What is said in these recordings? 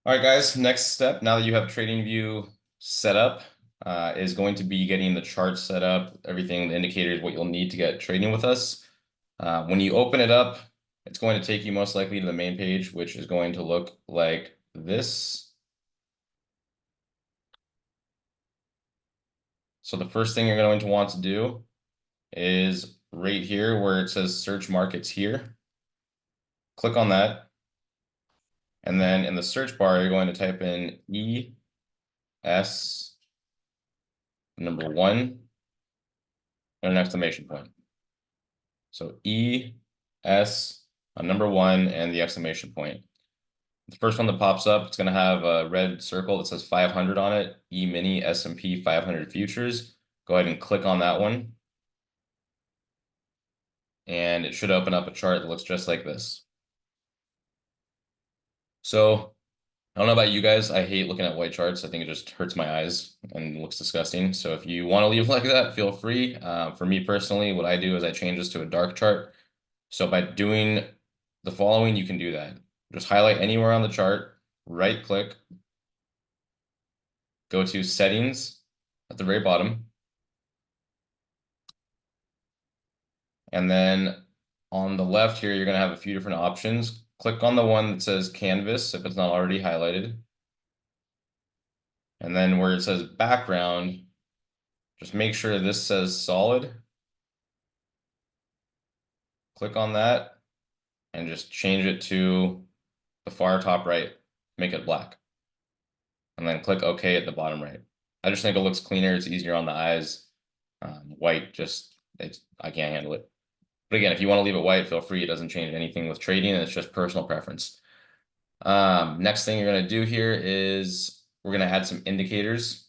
All right, guys, next step, now that you have TradingView set up, is going to be getting the chart set up, everything, the indicators, what you'll need to get trading with us. When you open it up, it's going to take you most likely to the main page, which is going to look like this. So the first thing you're going to want to do is right here where it says search markets here. Click on that. And then in the search bar, you're going to type in ES number 1 and an exclamation point. So ES number 1 and the exclamation point. The first one that pops up, it's going to have a red circle that says 500 on it, E-mini S&P 500 futures. Go ahead and click on that one. And it should open up a chart that looks just like this. So I don't know about you guys. I hate looking at white charts. I think it just hurts my eyes and looks disgusting. So if you want to leave like that, feel free. For me personally, what I do is I change this to a dark chart. So by doing the following, you can do that. Just highlight anywhere on the chart, right click, go to settings at the very bottom. And then on the left here, you're going to have a few different options. Click on the one that says canvas if it's not already highlighted. And then where it says background, just make sure this says solid. Click on that and just change it to the far top right, make it black. And then click OK at the bottom right. I just think it looks cleaner. It's easier on the eyes. White, I can't handle it. But again, if you want to leave it white, feel free. It doesn't change anything with trading. It's just personal preference. Next thing you're going to do here is we're going to add some indicators.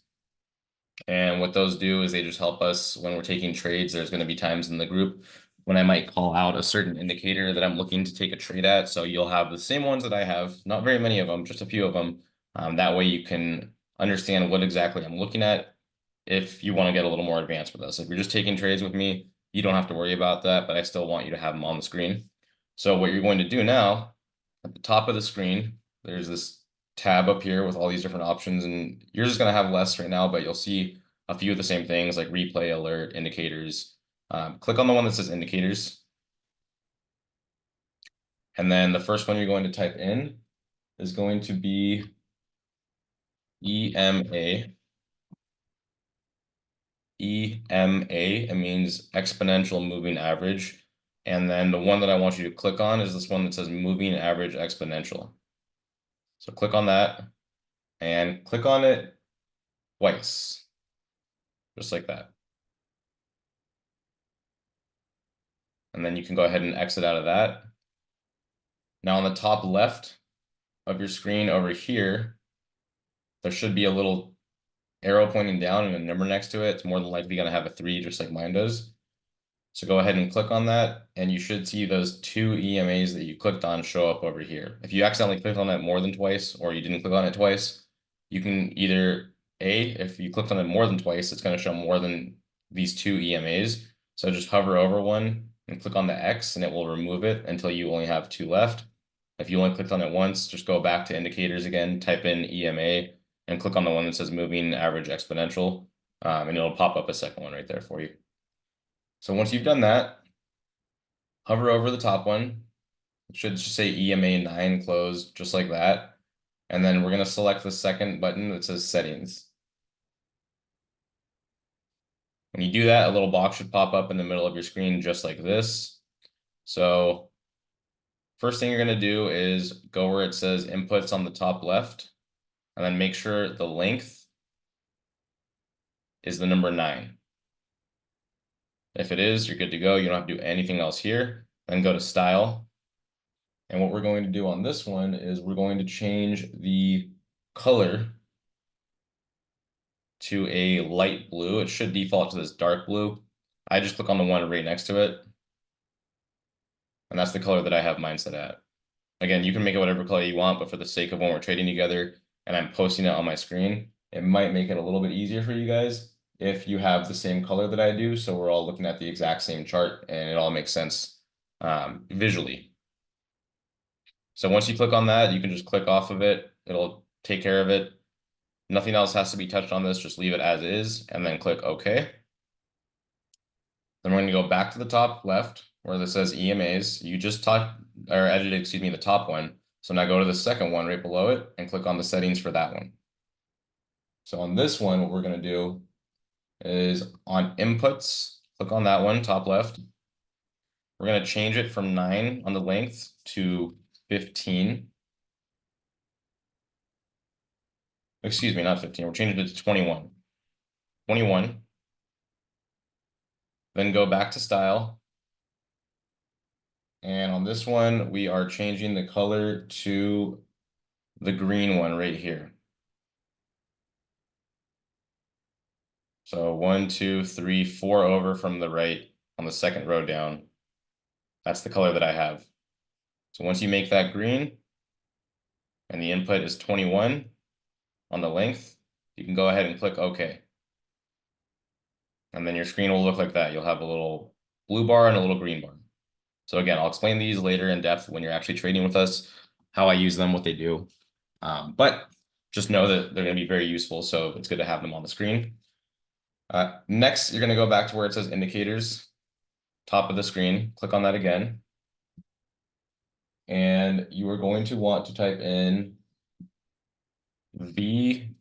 And what those do is they just help us when we're taking trades. There's going to be times in the group when I might call out a certain indicator that I'm looking to take a trade at. So you'll have the same ones that I have, not very many of them, just a few of them. That way you can understand what exactly I'm looking at if you want to get a little more advanced with us. If you're just taking trades with me, you don't have to worry about that, but I still want you to have them on the screen. So what you're going to do now, at the top of the screen, there's this tab up here with all these different options, and yours is going to have less right now, but you'll see a few of the same things like replay, alert, indicators. Click on the one that says indicators. And then the first one you're going to type in is going to be EMA. EMA, it means exponential moving average. And then the one that I want you to click on is this one that says moving average exponential. So click on that and click on it twice, just like that. And then you can go ahead and exit out of that. Now on the top left of your screen over here, there should be a little arrow pointing down and a number next to it. It's more than likely going to have a 3, just like mine does. So go ahead and click on that, and you should see those 2 EMAs that you clicked on show up over here. If you accidentally clicked on it more than twice, or you didn't click on it twice, you can either, if you clicked on it more than twice, it's going to show more than these 2 EMAs. So just hover over one and click on the X, and it will remove it until you only have 2 left. If you only clicked on it once, just go back to indicators again, type in EMA, and click on the one that says moving average exponential, and it'll pop up a second one right there for you. So once you've done that, hover over the top one. It should just say EMA 9 closed, just like that. And then we're going to select the second button that says settings. When you do that, a little box should pop up in the middle of your screen just like this. So first thing you're going to do is go where it says inputs on the top left, and then make sure the length is the number 9. If it is, you're good to go. You don't have to do anything else here. Then go to style. And what we're going to do on this one is we're going to change the color to a light blue. It should default to this dark blue. I just click on the one right next to it. And that's the color that I have mine set at. Again, you can make it whatever color you want, but for the sake of when we're trading together and I'm posting it on my screen, it might make it a little bit easier for you guys if you have the same color that I do. So we're all looking at the exact same chart and it all makes sense visually. So once you click on that, you can just click off of it. It'll take care of it. Nothing else has to be touched on this, just leave it as is, and then click OK. Then we're going to go back to the top left where this says EMAs. You just edited, excuse me, the top one. So now go to the second one right below it and click on the settings for that one. So on this one, what we're going to do is on inputs, click on that one, top left. We're going to change it from 9 on the length to 15. Excuse me, not 15. We're changing it to 21. 21. Then go back to style. And on this one, we are changing the color to the green one right here. So 1, 2, 3, 4 over from the right on the second row down. That's the color that I have. So once you make that green and the input is 21 on the length, you can go ahead and click OK. And then your screen will look like that. You'll have a little blue bar and a little green bar. So again, I'll explain these later in depth when you're actually trading with us, how I use them, what they do. But just know that they're going to be very useful, so it's good to have them on the screen. Next, you're going to go back to where it says indicators, top of the screen. Click on that again. And you are going to want to type in VWAP,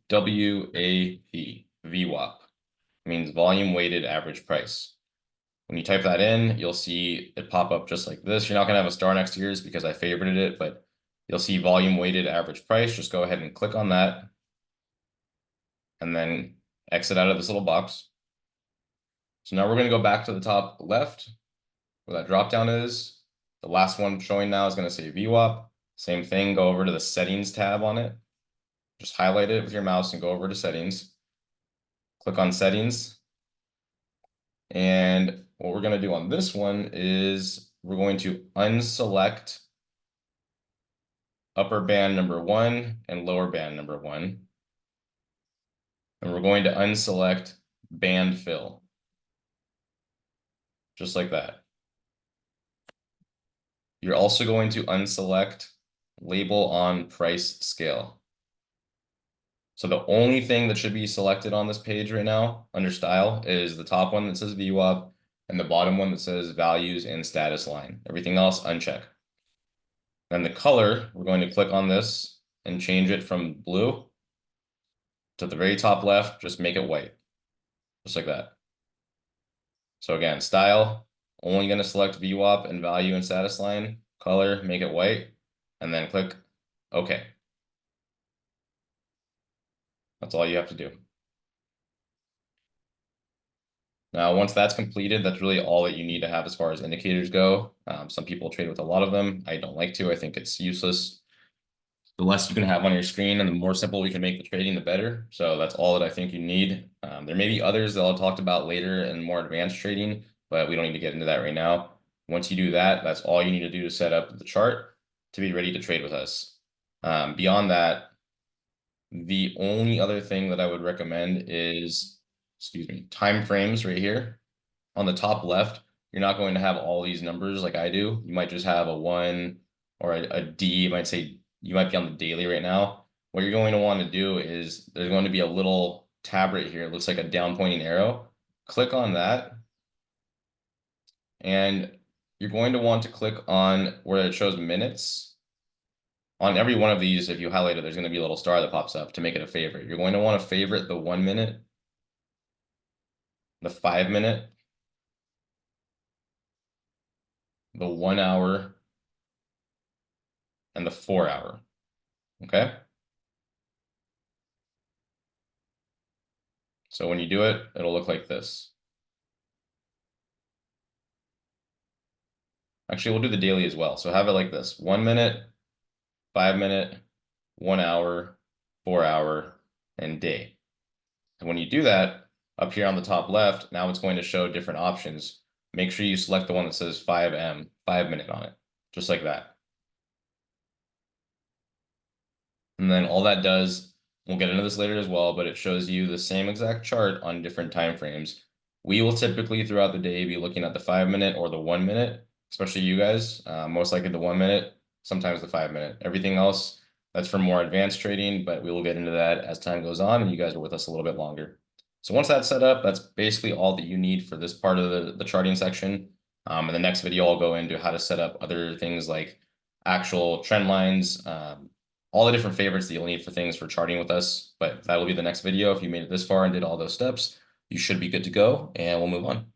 VWAP. It means volume weighted average price. When you type that in, you'll see it pop up just like this. You're not going to have a star next to yours because I favorited it, but you'll see volume weighted average price. Just go ahead and click on that and then exit out of this little box. So now we're going to go back to the top left where that drop down is. The last one showing now is going to say VWAP. Same thing, go over to the settings tab on it. Just highlight it with your mouse and go over to settings. Click on settings. And what we're going to do on this one is we're going to unselect upper band number 1 and lower band number 1. And we're going to unselect band fill. Just like that. You're also going to unselect label on price scale. So the only thing that should be selected on this page right now under style is the top one that says VWAP and the bottom one that says values and status line. Everything else uncheck. Then the color, we're going to click on this and change it from blue to the very top left, just make it white, just like that. So again, style, only going to select VWAP and value and status line, color, make it white, and then click OK. That's all you have to do. Now, once that's completed, that's really all that you need to have as far as indicators go. Some people trade with a lot of them. I don't like to. I think it's useless. The less you can have on your screen and the more simple we can make the trading, the better. So that's all that I think you need. There may be others that I'll talk about later in more advanced trading, but we don't need to get into that right now. Once you do that, that's all you need to do to set up the chart to be ready to trade with us. Beyond that, the only other thing that I would recommend is, excuse me, time frames right here. On the top left, you're not going to have all these numbers like I do. You might just have a 1 or a D. You might say you might be on the daily right now. What you're going to want to do is there's going to be a little tab right here. It looks like a down pointing arrow. Click on that. And you're going to want to click on where it shows minutes. On every one of these, if you highlight it, there's going to be a little star that pops up to make it a favorite. You're going to want to favorite the 1 minute, the 5 minute, the 1 hour, and the 4 hour. Okay? So when you do it, it'll look like this. Actually, we'll do the daily as well. So have it like this: 1 minute, 5 minute, 1 hour, 4 hour, and day. And when you do that, up here on the top left, now it's going to show different options. Make sure you select the one that says 5M, 5 minute on it, just like that. And then all that does, we'll get into this later as well, but it shows you the same exact chart on different time frames. We will typically throughout the day be looking at the 5 minute or the 1 minute, especially you guys, most likely the 1 minute, sometimes the 5 minute. Everything else, That's for more advanced trading, but we will get into that as time goes on and you guys are with us a little bit longer. So once that's set up, that's basically all that you need for this part of the charting section. In the next video, I'll go into how to set up other things like actual trend lines, all the different favorites that you'll need for things for charting with us. But that will be the next video. If you made it this far and did all those steps, you should be good to go, and we'll move on.